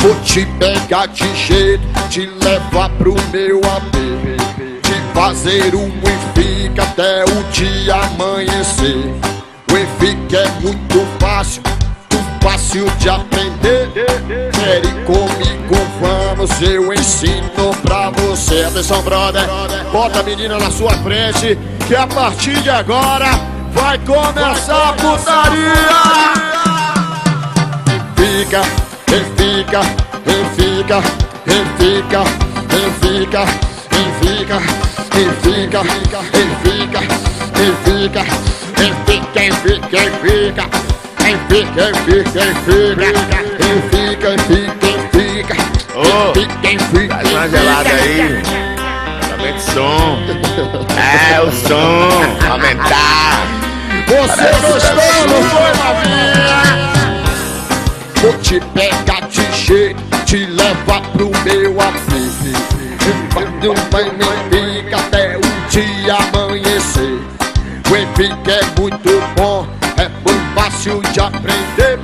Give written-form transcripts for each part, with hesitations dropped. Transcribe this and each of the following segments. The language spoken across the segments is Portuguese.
Vou te pegar de jeito, te levar pro meu AP, te fazer um e fica até o dia amanhecer. O e fica é muito fácil de aprender. Quer ir comigo, vamos, eu ensino pra você. Atenção, brother, bota a menina na sua frente, que a partir de agora vai começar a putaria. Fica, fica, fica, fica, fica, fica, fica, fica, fica, faz uma gelada aí. Aumenta o som. É o som. Aumentar. Você gostou, não foi, novinha? Vou te pegar de jeito, te levar pro meu AP. Vai me fica até o dia amanhecer. O Epic é muito bom, é muito fácil de aprender.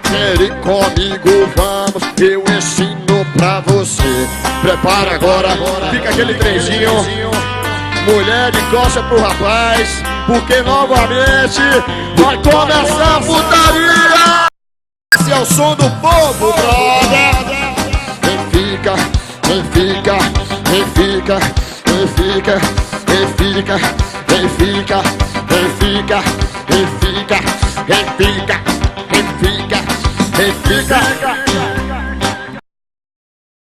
Quer ir comigo, vamos, eu ensino pra você. Prepara agora, fica aquele trenzinho. Mulher de costa pro rapaz, porque novamente vai começar a putaria. Esse é o som do povo, brother. Fica, fica, fica, fica, fica, fica, fica, fica, fica, fica, fica.